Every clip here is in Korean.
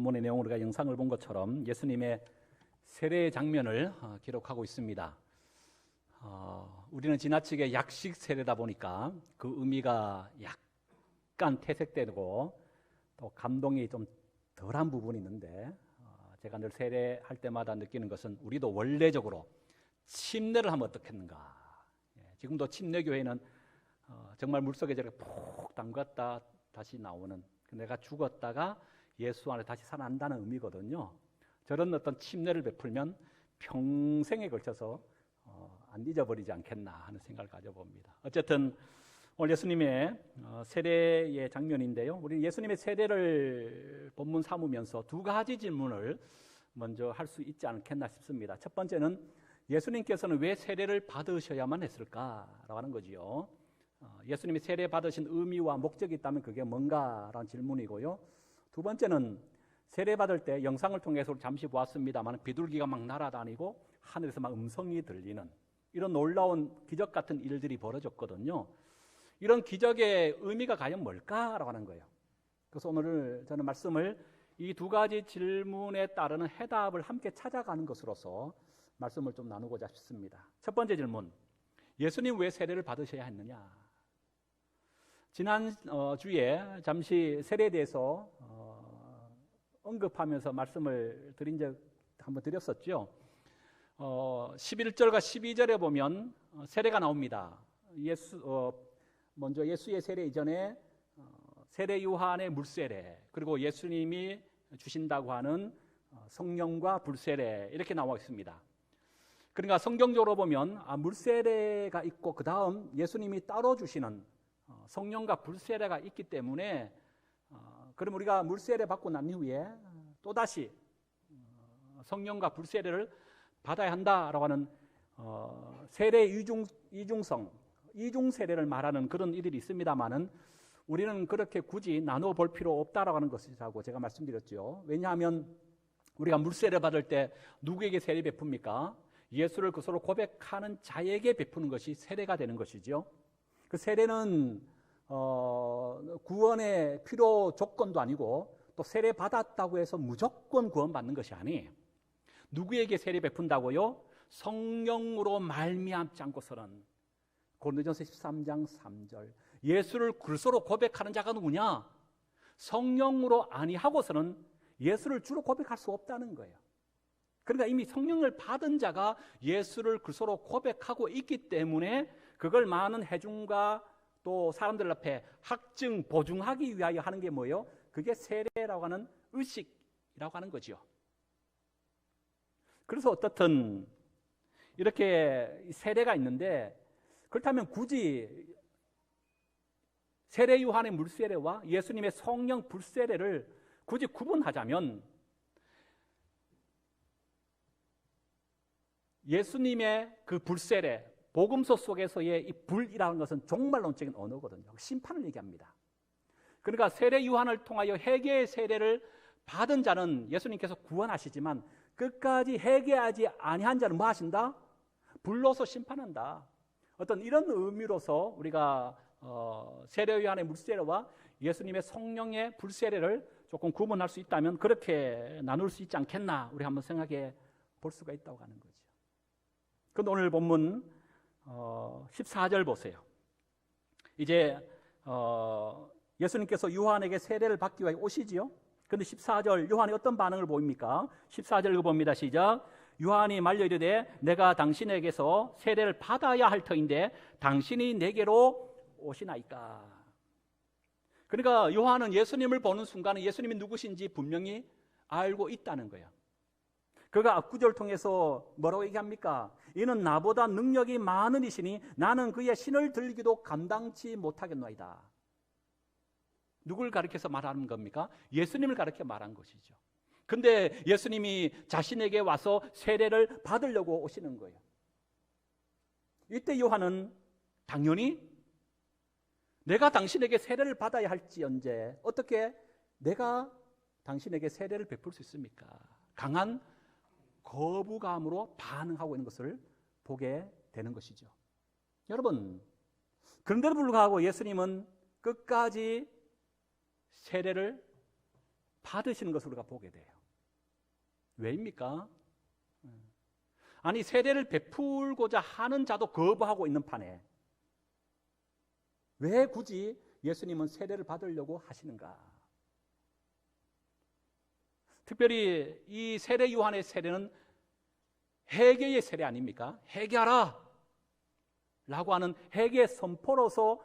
본문의 내용으로 우리가 영상을 본 것처럼 예수님의 세례 장면을 기록하고 있습니다. 우리는 지나치게 약식 세례다 보니까 그 의미가 약간 퇴색되고 또 감동이 좀 덜한 부분이 있는데, 제가 늘 세례할 때마다 느끼는 것은 우리도 원래적으로 침례를 하면 어떻겠는가. 지금도 침례교회는 정말 물속에 저렇게 푹 담갔다 다시 나오는, 내가 죽었다가 예수 안에 다시 살아난다는 의미거든요. 저런 어떤 침례를 베풀면 평생에 걸쳐서 안 잊어버리지 않겠나 하는 생각을 가져봅니다. 어쨌든 오늘 예수님의 세례의 장면인데요, 우리 예수님의 세례를 본문 삼으면서 두 가지 질문을 먼저 할 수 있지 않겠나 싶습니다. 첫 번째는 예수님께서는 왜 세례를 받으셔야만 했을까라고 하는 거지요. 예수님이 세례 받으신 의미와 목적이 있다면 그게 뭔가라는 질문이고요. 두 번째는 세례 받을 때 영상을 통해서 잠시 보았습니다만 비둘기가 막 날아다니고 하늘에서 막 음성이 들리는 이런 놀라운 기적 같은 일들이 벌어졌거든요. 이런 기적의 의미가 과연 뭘까라고 하는 거예요. 그래서 오늘 저는 말씀을 이 두 가지 질문에 따르는 해답을 함께 찾아가는 것으로서 말씀을 좀 나누고자 싶습니다. 첫 번째 질문, 예수님 왜 세례를 받으셔야 했느냐? 지난 주에 잠시 세례에 대해서 언급하면서 말씀을 드린 적 한번 드렸었죠. 11절과 12절에 보면 세례가 나옵니다. 먼저 예수의 세례 이전에 세례 요한의 물세례, 그리고 예수님이 주신다고 하는 성령과 불세례, 이렇게 나와 있습니다. 그러니까 성경적으로 보면 물세례가 있고 그 다음 예수님이 따로 주시는 성령과 불세례가 있기 때문에, 그럼 우리가 물세례 받고 난 이후에 또다시 성령과 불세례를 받아야 한다라고 하는 세례 이중성, 이중세례를 말하는 그런 일들이 있습니다만은 우리는 그렇게 굳이 나누어 볼 필요 없다라고 하는 것이라고 제가 말씀드렸죠. 왜냐하면 우리가 물세례 받을 때 누구에게 세례 베풉니까? 예수를 그리스도로 고백하는 자에게 베푸는 것이 세례가 되는 것이죠. 그 세례는 구원의 필요 조건도 아니고 또 세례 받았다고 해서 무조건 구원받는 것이 아니에요. 누구에게 세례 베푼다고요? 성령으로 말미암지 않고서는, 고린도전서 13장 3절, 예수를 그리스도로 고백하는 자가 누구냐? 성령으로 아니하고서는 예수를 주로 고백할 수 없다는 거예요. 그러니까 이미 성령을 받은 자가 예수를 그리스도로 고백하고 있기 때문에 그걸 많은 회중과 또 사람들 앞에 확증, 보증하기 위하여 하는 게 뭐예요? 그게 세례라고 하는 의식이라고 하는 거죠. 그래서 어떻든 이렇게 세례가 있는데, 그렇다면 굳이 세례 요한의 물세례와 예수님의 성령 불세례를 굳이 구분하자면 예수님의 그 불세례, 복음서 속에서의 이 불이라는 것은 종말론적인 언어거든요. 심판을 얘기합니다. 그러니까 세례 요한을 통하여 회개의 세례를 받은 자는 예수님께서 구원하시지만 끝까지 회개하지 아니한 자는 뭐 하신다? 불로서 심판한다. 어떤 이런 의미로서 우리가 세례 요한의 물세례와 예수님의 성령의 불세례를 조금 구분할 수 있다면 그렇게 나눌 수 있지 않겠나, 우리 한번 생각해 볼 수가 있다고 하는 거죠. 그런데 오늘 본문 14절 보세요. 이제 예수님께서 요한에게 세례를 받기 위해 오시지요. 그런데 14절 요한이 어떤 반응을 보입니까? 14절 읽어봅니다. 시작. 요한이 말려 이르되 내가 당신에게서 세례를 받아야 할 터인데 당신이 내게로 오시나이까. 그러니까 요한은 예수님을 보는 순간에 예수님이 누구신지 분명히 알고 있다는 거예요. 그가 앞구절을 통해서 뭐라고 얘기합니까? 이는 나보다 능력이 많은 이시니 나는 그의 신을 들기도 감당치 못하겠노이다. 누굴 가리켜서 말하는 겁니까? 예수님을 가리켜 말한 것이죠. 근데 예수님이 자신에게 와서 세례를 받으려고 오시는 거예요. 이때 요한은 당연히 내가 당신에게 세례를 받아야 할지언제 어떻게 내가 당신에게 세례를 베풀 수 있습니까? 강한 거부감으로 반응하고 있는 것을 보게 되는 것이죠. 여러분, 그런데도 불구하고 예수님은 끝까지 세례를 받으시는 것을 우리가 보게 돼요. 왜입니까? 아니, 세례를 베풀고자 하는 자도 거부하고 있는 판에 왜 굳이 예수님은 세례를 받으려고 하시는가? 특별히 이 세례 요한의 세례는 회개의 세례 아닙니까? 회개하라 라고 하는 회개의 선포로서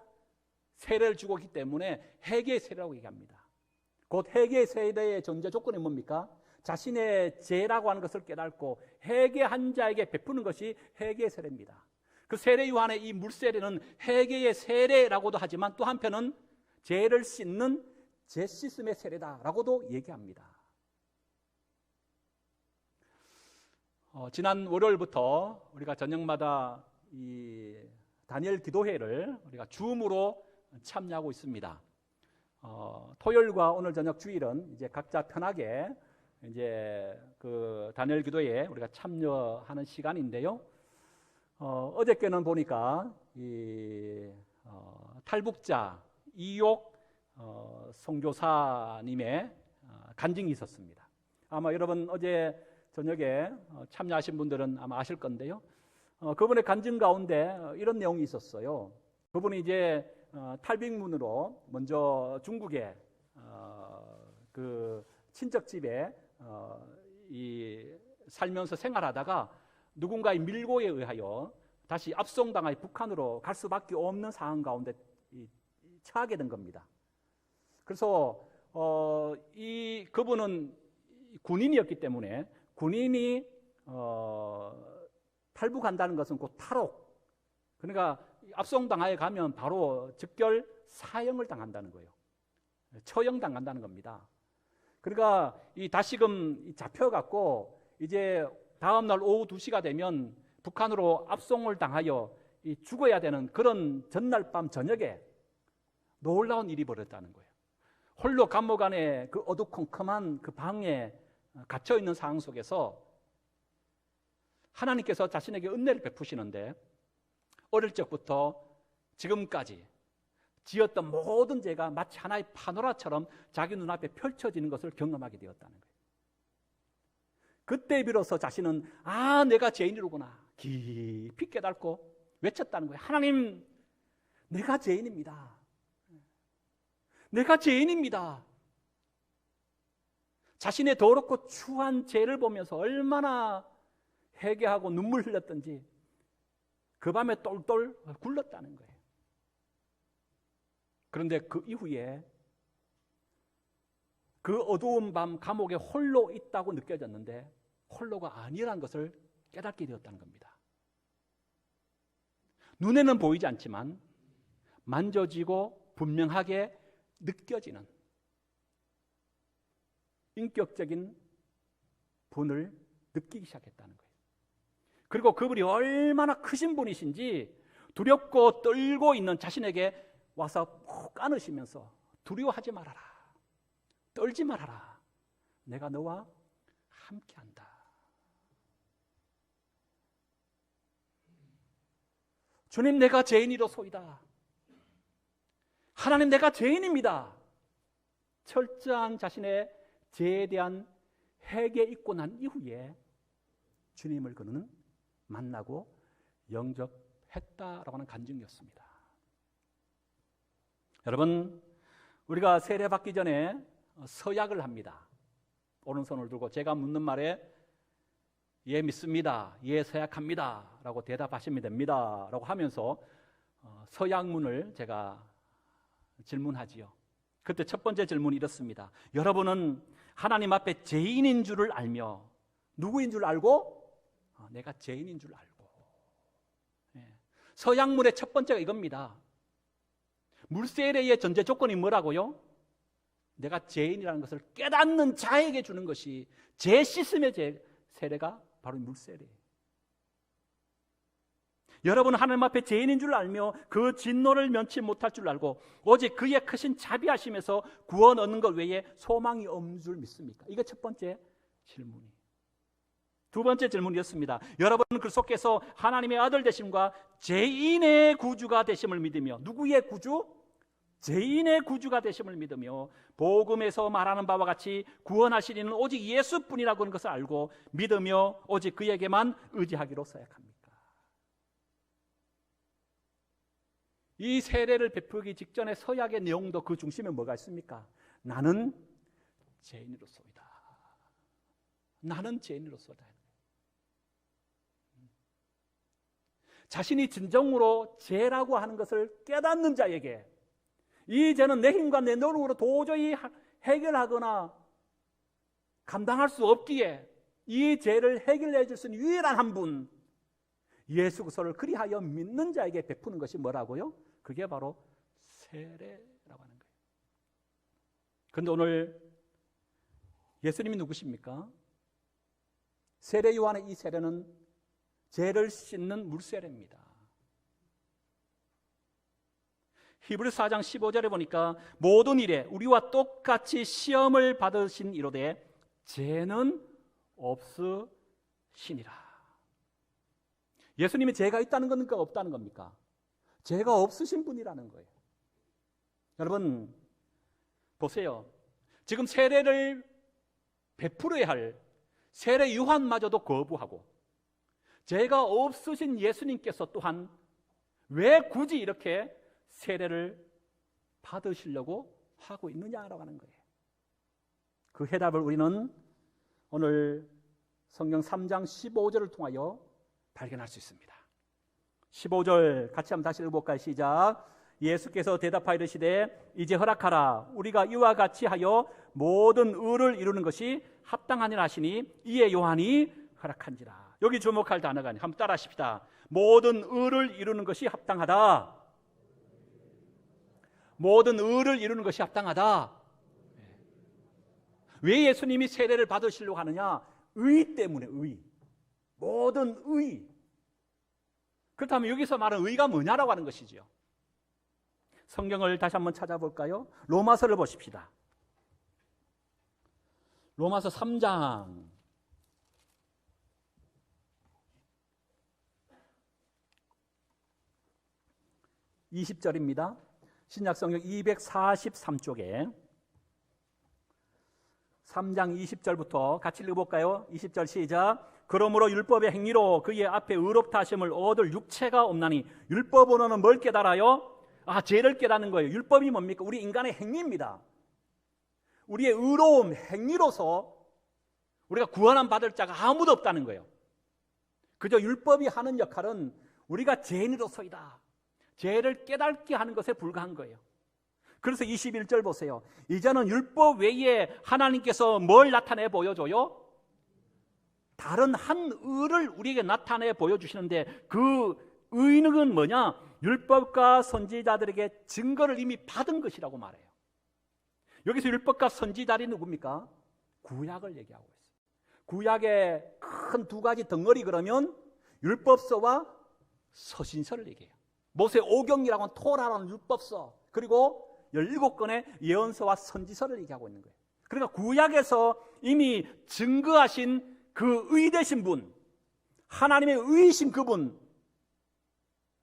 세례를 주고 있기 때문에 회개의 세례라고 얘기합니다. 곧 회개의 세례의 전제 조건이 뭡니까? 자신의 죄라고 하는 것을 깨닫고 회개한 자에게 베푸는 것이 회개의 세례입니다. 그 세례 요한의 이 물세례는 회개의 세례라고도 하지만 또 한편은 죄를 씻는 죄 씻음의 세례다라고도 얘기합니다. 지난 월요일부터 우리가 저녁마다 이 다니엘 기도회를 우리가 줌으로 참여하고 있습니다. 토요일과 오늘 저녁 주일은 이제 각자 편하게 이제 그 다니엘 기도회에 우리가 참여하는 시간인데요. 어저께는 보니까 이 탈북자 이옥 선교사님의 간증이 있었습니다. 아마 여러분 어제 저녁에 참여하신 분들은 아마 아실 건데요. 그분의 간증 가운데 이런 내용이 있었어요. 그분이 이제 탈북민으로 먼저 중국에 그 친척집에 살면서 생활하다가 누군가의 밀고에 의하여 다시 압송당하여 북한으로 갈 수밖에 없는 상황 가운데 처하게 된 겁니다. 그래서 그분은 군인이었기 때문에 군인이 탈북한다는 것은 곧 탈옥, 그러니까 압송당하여 가면 바로 즉결 사형을 당한다는 거예요. 처형당한다는 겁니다. 그러니까 다시금 잡혀갖고 이제 다음날 오후 2시가 되면 북한으로 압송을 당하여 죽어야 되는 그런 전날 밤 저녁에 놀라운 일이 벌어졌다는 거예요. 홀로 감옥 안에 그 어두컴컴한 그 방에 갇혀있는 상황 속에서 하나님께서 자신에게 은혜를 베푸시는데 어릴 적부터 지금까지 지었던 모든 죄가 마치 하나의 파노라처럼 자기 눈앞에 펼쳐지는 것을 경험하게 되었다는 거예요. 그때 비로소 자신은 내가 죄인이로구나 깊이 깨닫고 외쳤다는 거예요. 하나님, 내가 죄인입니다. 내가 죄인입니다. 자신의 더럽고 추한 죄를 보면서 얼마나 회개하고 눈물 흘렸던지 그 밤에 똘똘 굴렀다는 거예요. 그런데 그 이후에 그 어두운 밤 감옥에 홀로 있다고 느껴졌는데 홀로가 아니라는 것을 깨닫게 되었다는 겁니다. 눈에는 보이지 않지만 만져지고 분명하게 느껴지는 인격적인 분을 느끼기 시작했다는 거예요. 그리고 그분이 얼마나 크신 분이신지 두렵고 떨고 있는 자신에게 와서 푹 안으시면서 두려워하지 말아라, 떨지 말아라, 내가 너와 함께한다. 주님, 내가 죄인이로소이다. 하나님, 내가 죄인입니다. 철저한 자신의 죄에 대한 회개에 있고 난 이후에 주님을 그는 만나고 영접했다라고 하는 간증이었습니다. 여러분, 우리가 세례받기 전에 서약을 합니다. 오른손을 들고 제가 묻는 말에 예 믿습니다, 예 서약합니다 라고 대답하시면 됩니다 라고 하면서 서약문을 제가 질문하지요. 그때 첫 번째 질문이 이렇습니다. 여러분은 하나님 앞에 죄인인 줄을 알며 누구인 줄 알고? 내가 죄인인 줄 알고. 서약문의 첫 번째가 이겁니다. 물세례의 전제 조건이 뭐라고요? 내가 죄인이라는 것을 깨닫는 자에게 주는 것이 죄 씻음의 세례가 바로 물세례예요. 여러분은 하나님 앞에 죄인인 줄 알며 그 진노를 면치 못할 줄 알고 오직 그의 크신 자비하심에서 구원 얻는 것 외에 소망이 없는 줄 믿습니까? 이게 첫 번째 질문이. 두 번째 질문이었습니다. 여러분은 그리스도께서 하나님의 아들 되심과 죄인의 구주가 되심을 믿으며 누구의 구주? 죄인의 구주가 되심을 믿으며 복음에서 말하는 바와 같이 구원하실 이는 오직 예수뿐이라고 하는 것을 알고 믿으며 오직 그에게만 의지하기로 서약합니까? 이 세례를 베풀기 직전에 서약의 내용도 그 중심에 뭐가 있습니까? 나는 죄인으로소이다. 나는 죄인으로소이다. 자신이 진정으로 죄라고 하는 것을 깨닫는 자에게 이 죄는 내 힘과 내 노력으로 도저히 해결하거나 감당할 수 없기에 이 죄를 해결해 줄 수 있는 유일한 한 분, 예수 그리스도를 그리하여 믿는 자에게 베푸는 것이 뭐라고요? 그게 바로 세례라고 하는 거예요. 그런데 오늘 예수님이 누구십니까? 세례 요한의 이 세례는 죄를 씻는 물세례입니다. 히브리서 4장 15절에 보니까 모든 일에 우리와 똑같이 시험을 받으신 이로되 죄는 없으시니라. 예수님이 죄가 있다는 겁니까? 없다는 겁니까? 죄가 없으신 분이라는 거예요. 여러분 보세요. 지금 세례를 베풀어야 할 세례 요한마저도 거부하고 죄가 없으신 예수님께서 또한 왜 굳이 이렇게 세례를 받으시려고 하고 있느냐라고 하는 거예요. 그 해답을 우리는 오늘 성경 3장 15절을 통하여 발견할 수 있습니다. 15절 같이 한번 다시 읽어볼까요? 시작. 예수께서 대답하여 이르시되 이제 허락하라. 우리가 이와 같이 하여 모든 의를 이루는 것이 합당하니라 하시니 이에 요한이 허락한지라. 여기 주목할 단어가 한번 따라 하십시다. 모든 의를 이루는 것이 합당하다. 모든 의를 이루는 것이 합당하다. 왜 예수님이 세례를 받으시려고 하느냐? 의 때문에. 의. 모든 의. 그렇다면 여기서 말하는 의가 뭐냐라고 하는 것이죠. 성경을 다시 한번 찾아볼까요? 로마서를 보십시다. 로마서 3장 20절입니다. 신약성경 243쪽에 3장 20절부터 같이 읽어볼까요? 20절 시작. 그러므로 율법의 행위로 그의 앞에 의롭다 하심을 얻을 육체가 없나니 율법으로는 뭘 깨달아요? 죄를 깨닫는 거예요. 율법이 뭡니까? 우리 인간의 행위입니다. 우리의 의로움, 행위로서 우리가 구원함 받을 자가 아무도 없다는 거예요. 그저 율법이 하는 역할은 우리가 죄인으로서이다. 죄를 깨닫게 하는 것에 불과한 거예요. 그래서 21절 보세요. 이제는 율법 외에 하나님께서 뭘 나타내 보여줘요? 다른 한 의를 우리에게 나타내 보여주시는데 그 의는 뭐냐? 율법과 선지자들에게 증거를 이미 받은 것이라고 말해요. 여기서 율법과 선지자들이 누굽니까? 구약을 얘기하고 있어요. 구약의 큰 두 가지 덩어리 그러면 율법서와 서신서를 얘기해요. 모세 오경이라고 하는 토라라는 율법서, 그리고 17권의 예언서와 선지서를 얘기하고 있는 거예요. 그러니까 구약에서 이미 증거하신 그 의되신 분, 하나님의 의이신 그분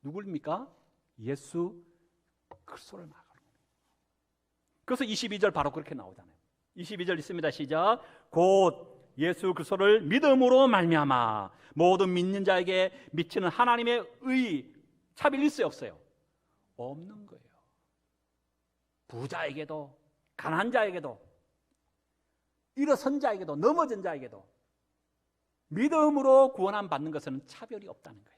누구입니까? 예수 그리스도를 말하는 거예요. 그래서 22절 바로 그렇게 나오잖아요. 22절 있습니다. 시작. 곧 예수 그리스도를 믿음으로 말미암아 모든 믿는 자에게 미치는 하나님의 의 차별 있어요, 없어요? 없는 거예요. 부자에게도 가난한 자에게도 일어선 자에게도 넘어진 자에게도 믿음으로 구원함 받는 것은 차별이 없다는 거예요.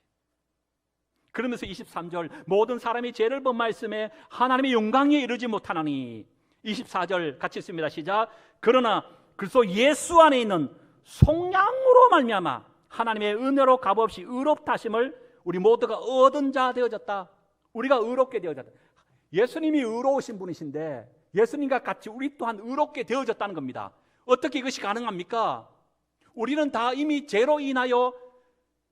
그러면서 23절 모든 사람이 죄를 범하였음에 하나님의 영광에 이르지 못하나니 24절 같이 있습니다. 시작. 그러나 그리스도 예수 안에 있는 속량으로 말미암아 하나님의 은혜로 값없이 의롭다 하심을 우리 모두가 얻은 자 되어졌다. 우리가 의롭게 되어졌다. 예수님이 의로우신 분이신데 예수님과 같이 우리 또한 의롭게 되어졌다는 겁니다. 어떻게 이것이 가능합니까? 우리는 다 이미 죄로 인하여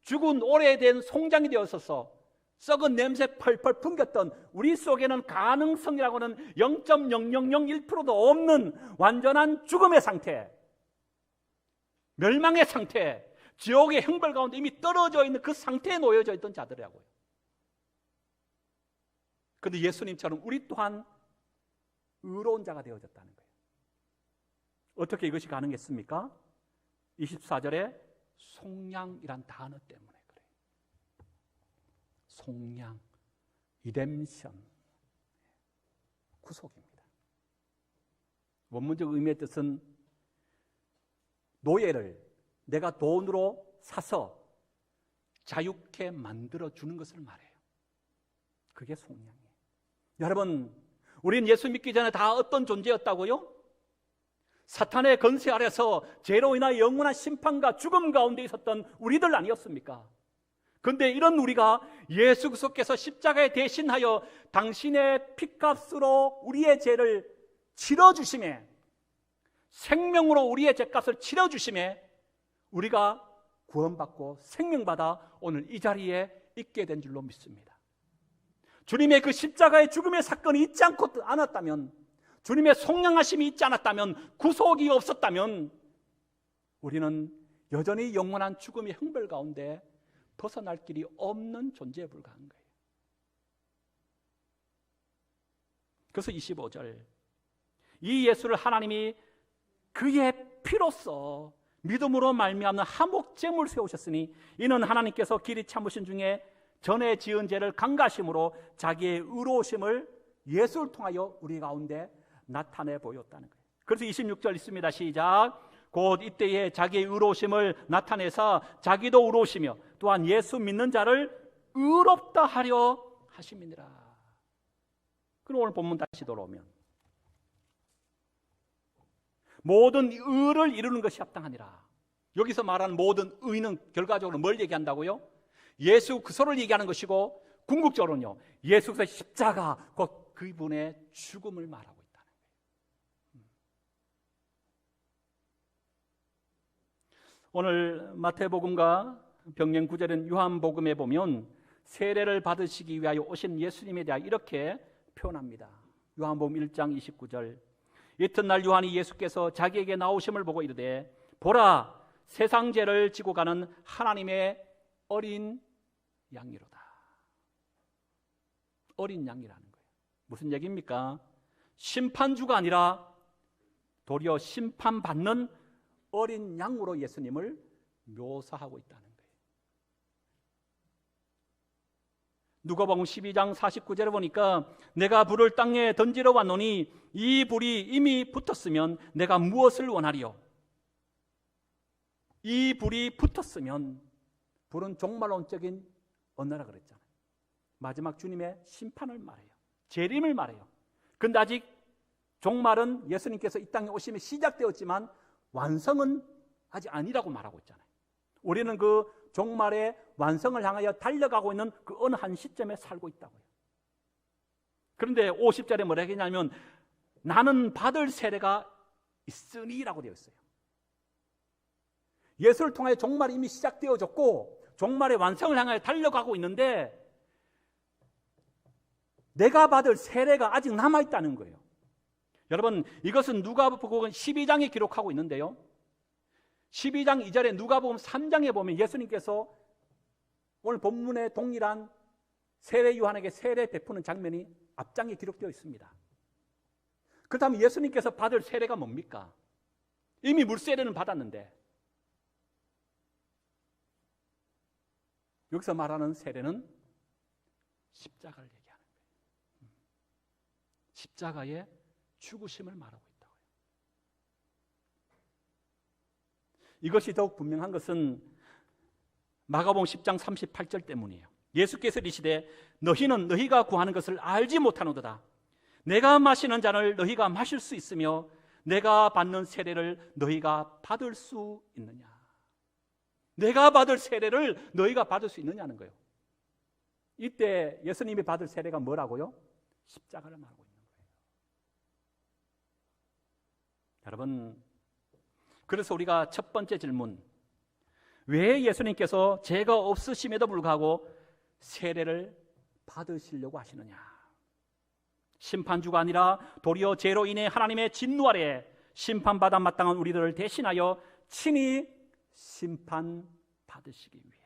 죽은 오래된 송장이 되었어서 썩은 냄새 펄펄 풍겼던 우리 속에는 가능성이라고는 0.0001%도 없는 완전한 죽음의 상태, 멸망의 상태, 지옥의 형벌 가운데 이미 떨어져 있는 그 상태에 놓여져 있던 자들이라고요. 그런데 예수님처럼 우리 또한 의로운 자가 되어졌다는 거예요. 어떻게 이것이 가능했습니까? 24절에 속량이란 단어 때문에 그래요. 속량, 리뎀션, 구속입니다. 원문적 의미의 뜻은 노예를 내가 돈으로 사서 자유케 만들어주는 것을 말해요. 그게 속량이에요. 여러분, 우리는 예수 믿기 전에 다 어떤 존재였다고요? 사탄의 권세 아래서 죄로 인하여 영원한 심판과 죽음 가운데 있었던 우리들 아니었습니까? 그런데 이런 우리가 예수 그리스도께서 십자가에 대신하여 당신의 피값으로 우리의 죄를 치러주심에, 생명으로 우리의 죄값을 치러주심에 우리가 구원받고 생명받아 오늘 이 자리에 있게 된 줄로 믿습니다. 주님의 그 십자가의 죽음의 사건이 있지 않았다면, 주님의 속량하심이 있지 않았다면, 구속이 없었다면 우리는 여전히 영원한 죽음의 형벌 가운데 벗어날 길이 없는 존재에 불과한 거예요. 그래서 25절, 이 예수를 하나님이 그의 피로써 믿음으로 말미암는 화목제물을 세우셨으니 이는 하나님께서 길이 참으신 중에 전에 지은 죄를 강가심으로 자기의 의로우심을 예수를 통하여 우리 가운데 나타내 보였다는 거예요. 그래서 26절 있습니다. 시작. 곧 이때에 자기의 의로우심을 나타내서 자기도 의로우시며 또한 예수 믿는 자를 의롭다 하려 하심이니라. 그럼 오늘 본문 다시 돌아오면 모든 의를 이루는 것이 합당하니라. 여기서 말하는 모든 의는 결과적으로 뭘 얘기한다고요? 예수 그리스도를 얘기하는 것이고, 궁극적으로는요, 예수 그리스도의 십자가, 곧 그분의 죽음을 말하고 있다는 거예요. 오늘 마태복음과 병행 구절인 요한복음에 보면 세례를 받으시기 위하여 오신 예수님에 대하여 이렇게 표현합니다. 요한복음 1장 29절, 이튿날 요한이 예수께서 자기에게 나오심을 보고 이르되 보라, 세상 죄를 지고 가는 하나님의 어린 양이로다. 어린 양이라는 거예요. 무슨 얘기입니까? 심판주가 아니라 도리어 심판받는 어린 양으로 예수님을 묘사하고 있다는 거예요. 누가복음 12장 49절에 보니까 내가 불을 땅에 던지러 왔노니 이 불이 이미 붙었으면 내가 무엇을 원하리요? 이 불이 붙었으면, 불은 종말론적인 언어라 그랬잖아요. 마지막 주님의 심판을 말해요. 재림을 말해요. 그런데 아직 종말은 예수님께서 이 땅에 오심이 시작되었지만 완성은 아직 아니라고 말하고 있잖아요. 우리는 그 종말의 완성을 향하여 달려가고 있는 그 어느 한 시점에 살고 있다고요. 그런데 50절에 뭐라 했냐면 나는 받을 세례가 있으니라고 되어 있어요. 예수를 통해 종말이 이미 시작되어졌고 종말의 완성을 향하여 달려가고 있는데 내가 받을 세례가 아직 남아있다는 거예요. 여러분, 이것은 누가복음 12장에 기록하고 있는데요, 12장 2절에 누가복음 3장에 보면 예수님께서 오늘 본문에 동일한 세례 요한에게 세례 베푸는 장면이 앞장에 기록되어 있습니다. 그렇다면 예수님께서 받을 세례가 뭡니까? 이미 물세례는 받았는데 여기서 말하는 세례는 십자가를 얘기하는 거예요. 십자가의 죽으심을 말하고 있다고요. 이것이 더욱 분명한 것은 마가복음 10장 38절 때문이에요. 예수께서 이르시되 너희는 너희가 구하는 것을 알지 못하노도다. 내가 마시는 잔을 너희가 마실 수 있으며 내가 받는 세례를 너희가 받을 수 있느냐. 내가 받을 세례를 너희가 받을 수 있느냐는 거예요. 이때 예수님이 받을 세례가 뭐라고요? 십자가를 말하고 있는 거예요. 여러분, 그래서 우리가 첫 번째 질문, 왜 예수님께서 죄가 없으심에도 불구하고 세례를 받으시려고 하시느냐? 심판주가 아니라 도리어 죄로 인해 하나님의 진노 아래 심판받아 마땅한 우리들을 대신하여 친히 심판받으시기 위해,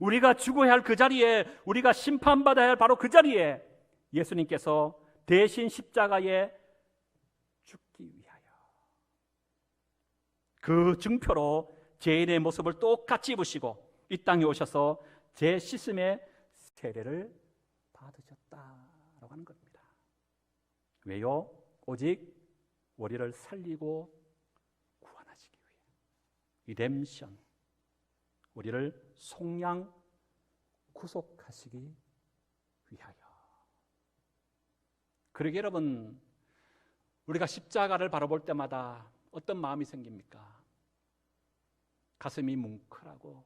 우리가 죽어야 할 그 자리에, 우리가 심판받아야 할 바로 그 자리에 예수님께서 대신 십자가에 그 증표로 죄인의 모습을 똑같이 입으시고 이 땅에 오셔서 죄 씻음의 세례를 받으셨다라고 하는 겁니다. 왜요? 오직 우리를 살리고 구원하시기 위해. 리뎀션, 우리를 속량 구속하시기 위하여. 그러게 여러분, 우리가 십자가를 바라볼 때마다 어떤 마음이 생깁니까? 가슴이 뭉클하고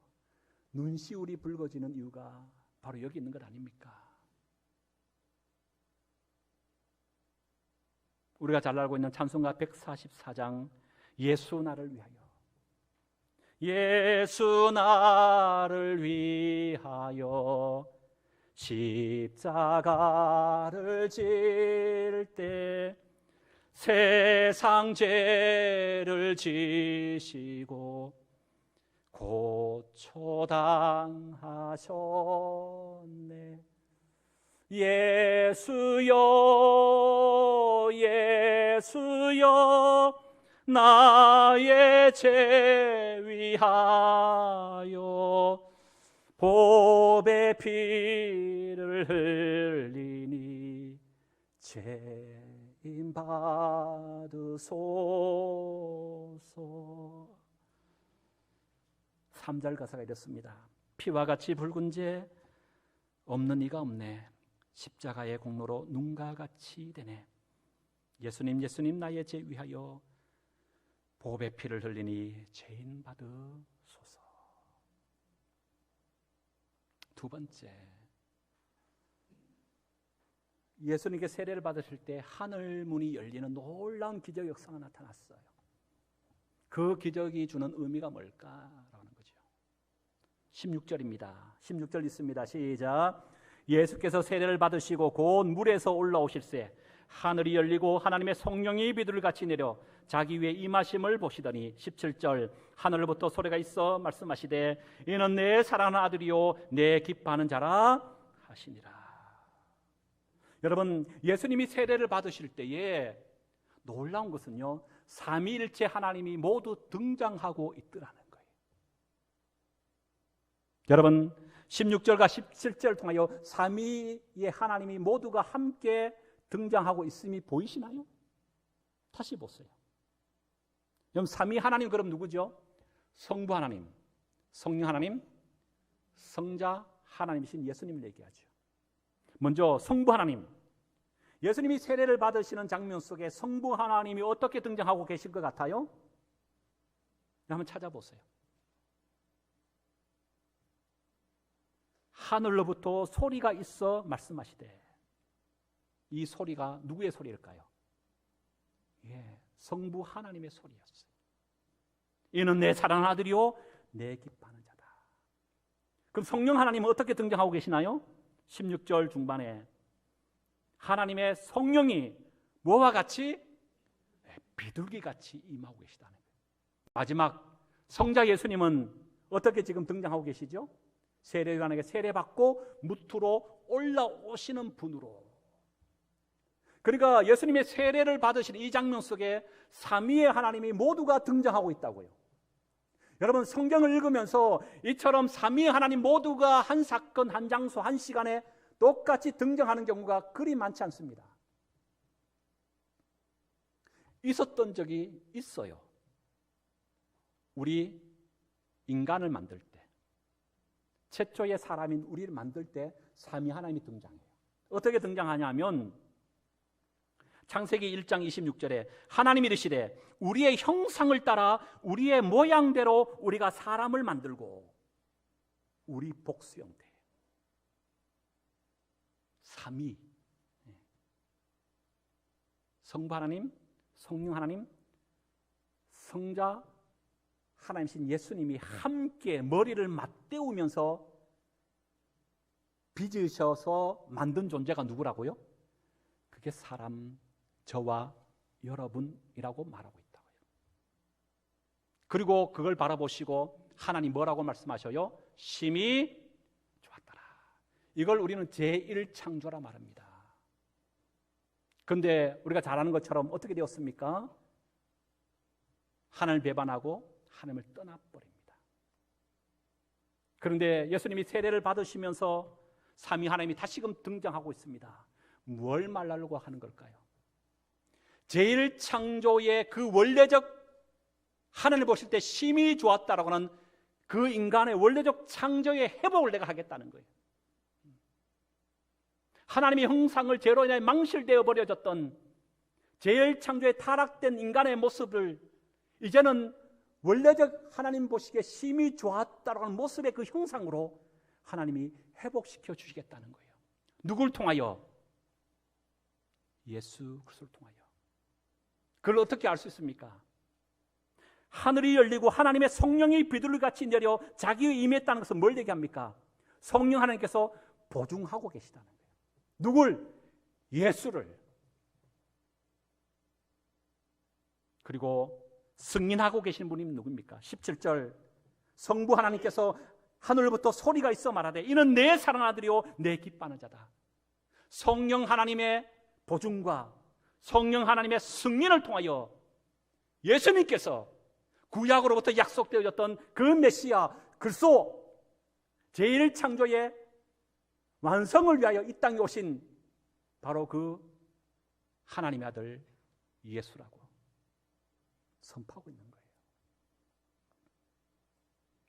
눈시울이 붉어지는 이유가 바로 여기 있는 것 아닙니까? 우리가 잘 알고 있는 찬송가 144장 예수 나를 위하여, 예수 나를 위하여 십자가를 질 때 세상 죄를 지시고 고초당하셨네. 예수여 예수여 나의 죄 위하여 보배 피를 흘리니 죄인 받으소서. 3절 가사가 이렇습니다. 피와 같이 붉은 죄 없는 이가 없네. 십자가의 공로로 눈과 같이 되네. 예수님 예수님 나의 죄 위하여 보배 피를 흘리니 죄인 받으소서. 두 번째, 예수님께 세례를 받으실 때 하늘 문이 열리는 놀라운 기적 역사가 나타났어요. 그 기적이 주는 의미가 뭘까라는 거죠. 16절입니다. 16절 있습니다. 시작. 예수께서 세례를 받으시고 곧 물에서 올라오실새 하늘이 열리고 하나님의 성령이 비둘기같이 내려 자기 위에 임하심을 보시더니 17절 하늘로부터 소리가 있어 말씀하시되 이는 내 사랑하는 아들이요 내 기뻐하는 자라 하시니라. 여러분, 예수님이 세례를 받으실 때에 놀라운 것은요, 삼위일체 하나님이 모두 등장하고 있더라는 거예요. 여러분, 16절과 17절을 통하여 삼위의 하나님이 모두가 함께 등장하고 있음이 보이시나요? 다시 보세요. 그럼 삼위 하나님, 그럼 누구죠? 성부 하나님, 성령 하나님, 성자 하나님이신 예수님을 얘기하죠. 먼저 성부 하나님, 예수님이 세례를 받으시는 장면 속에 성부 하나님이 어떻게 등장하고 계실 것 같아요? 한번 찾아보세요. 하늘로부터 소리가 있어 말씀하시되, 이 소리가 누구의 소리일까요? 성부 하나님의 소리였어요. 이는 내 사랑하는 아들이요 내 기뻐하는 자다. 그럼 성령 하나님은 어떻게 등장하고 계시나요? 16절 중반에 하나님의 성령이 뭐와 같이? 비둘기같이 임하고 계시다는 거예요. 마지막 성자 예수님은 어떻게 지금 등장하고 계시죠? 세례요한에게 세례받고 무트로 올라오시는 분으로. 그러니까 예수님의 세례를 받으시는 이 장면 속에 삼위의 하나님이 모두가 등장하고 있다고요. 여러분, 성경을 읽으면서 이처럼 삼위의 하나님 모두가 한 사건, 한 장소, 한 시간에 똑같이 등장하는 경우가 그리 많지 않습니다. 있었던 적이 있어요. 우리 인간을 만들 때, 최초의 사람인 우리를 만들 때 삼위 하나님이 등장해요. 어떻게 등장하냐면 창세기 1장 26절에 하나님이 이르시되 우리의 형상을 따라 우리의 모양대로 우리가 사람을 만들고 우리 복수 형태. 삼위, 성부 하나님, 성령 하나님, 성자 하나님이신 예수님이 함께 머리를 맞대우면서 빚으셔서 만든 존재가 누구라고요? 그게 사람, 저와 여러분이라고 말하고 있다고요. 그리고 그걸 바라보시고 하나님 뭐라고 말씀하셔요? 심히 좋았더라. 이걸 우리는 제1창조라 말합니다. 그런데 우리가 잘 아는 것처럼 어떻게 되었습니까? 하나님을 배반하고 하나님을 떠나버립니다. 그런데 예수님이 세례를 받으시면서 삼위 하나님이 다시금 등장하고 있습니다. 뭘 말하려고 하는 걸까요? 제일 창조의 그 원래적 하나님을 보실 때 심히 좋았다라고 하는 그 인간의 원래적 창조의 회복을 내가 하겠다는 거예요. 하나님의 형상을 죄로 인해 망실되어 버려졌던 제일 창조에 타락된 인간의 모습을 이제는 원래적 하나님 보시기에 심히 좋았다라고 하는 모습의 그 형상으로 하나님이 회복시켜 주시겠다는 거예요. 누굴 통하여? 예수 그리스도를 통하여. 그걸 어떻게 알 수 있습니까? 하늘이 열리고 하나님의 성령이 비둘기같이 내려 자기의 임했다는 것은 뭘 얘기합니까? 성령 하나님께서 보증하고 계시다는 거예요. 누굴? 예수를. 그리고 승인하고 계신 분이 누굽니까? 17절 성부 하나님께서 하늘부터 소리가 있어 말하되 이는 내 사랑하는 아들이요 내 기뻐하는 자다. 성령 하나님의 보증과 성령 하나님의 승인을 통하여 예수님께서 구약으로부터 약속되어졌던 그 메시아 그리스도 제일 창조의 완성을 위하여 이 땅에 오신 바로 그 하나님의 아들 예수라고 선포하고 있는 거예요.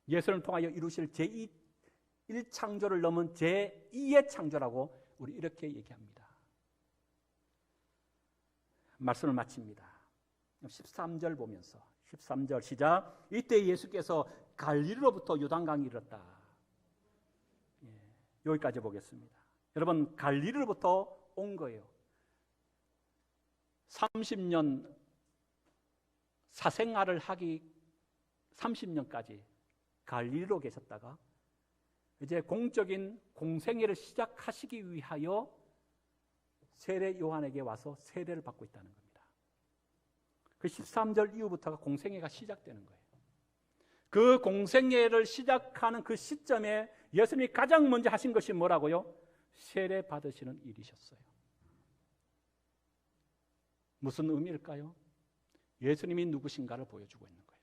예수를 통하여 이루실 제1창조를 넘은 제2의 창조라고 우리 이렇게 얘기합니다. 말씀을 마칩니다. 13절 보면서 13절 시작. 이때 예수께서 갈릴리로부터 요단강에 이르렀다. 여기까지 보겠습니다. 여러분 갈릴리로부터 온 거예요. 30년 사생활을 하기 30년까지 갈릴리로 계셨다가 이제 공적인 공생애를 시작하시기 위하여 세례 요한에게 와서 세례를 받고 있다는 겁니다. 그 13절 이후부터가 공생애가 시작되는 거예요. 그 공생애를 시작하는 그 시점에 예수님이 가장 먼저 하신 것이 뭐라고요? 세례 받으시는 일이셨어요. 무슨 의미일까요? 예수님이 누구신가를 보여주고 있는 거예요.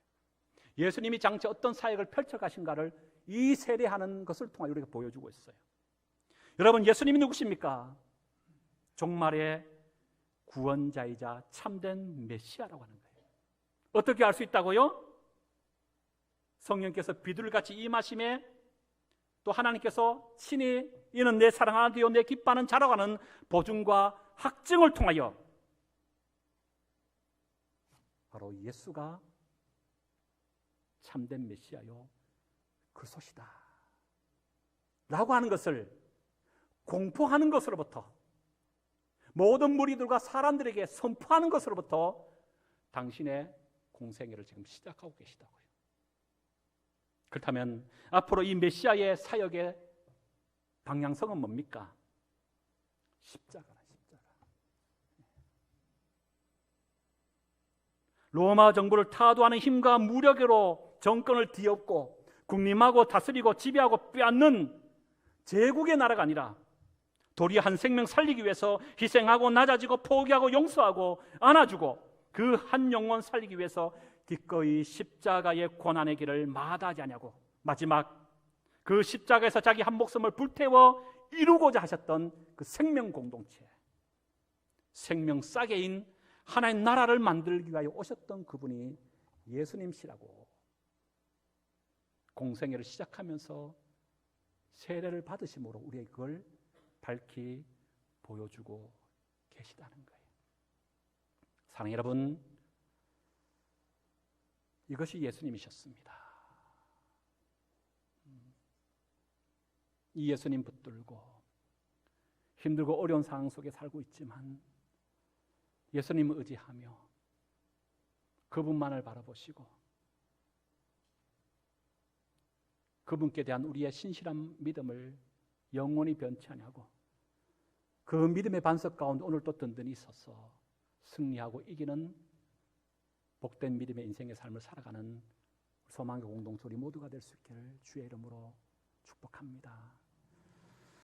예수님이 장차 어떤 사역을 펼쳐가신가를 이 세례하는 것을 통해 우리가 보여주고 있어요. 여러분 예수님이 누구십니까? 종말의 구원자이자 참된 메시아라고 하는 거예요. 어떻게 알 수 있다고요? 성령께서 비둘기같이 임하심에 또 하나님께서 친히 이는 내 사랑하는 아들이요 내 기뻐하는 자라고 하는 보증과 확증을 통하여 바로 예수가 참된 메시아요 그리스도시다 라고 하는 것을 공포하는 것으로부터 모든 무리들과 사람들에게 선포하는 것으로부터 당신의 공생애를 지금 시작하고 계시다고요. 그렇다면 앞으로 이 메시아의 사역의 방향성은 뭡니까? 십자가라, 십자가. 로마 정부를 타도하는 힘과 무력으로 정권을 뒤엎고 국림하고 다스리고 지배하고 빼앗는 제국의 나라가 아니라 도리 한 생명 살리기 위해서 희생하고 낮아지고 포기하고 용서하고 안아주고 그 한 영혼 살리기 위해서 기꺼이 십자가의 고난의 길을 마다하지 않냐고 마지막 그 십자가에서 자기 한 목숨을 불태워 이루고자 하셨던 그 생명 공동체 생명 싸개인 하나의 나라를 만들기 위하여 오셨던 그분이 예수님이시라고 공생애를 시작하면서 세례를 받으심으로 우리에게 그걸 밝히 보여주고 계시다는 거예요. 사랑하는 여러분, 이것이 예수님이셨습니다. 이 예수님 붙들고 힘들고 어려운 상황 속에 살고 있지만 예수님을 의지하며 그분만을 바라보시고 그분께 대한 우리의 신실한 믿음을 영원히 변치 아니하고 그 믿음의 반석 가운데 오늘 또 든든히 서서 승리하고 이기는 복된 믿음의 인생의 삶을 살아가는 소망의 공동체 우리 모두가 될 수 있기를 주의 이름으로 축복합니다.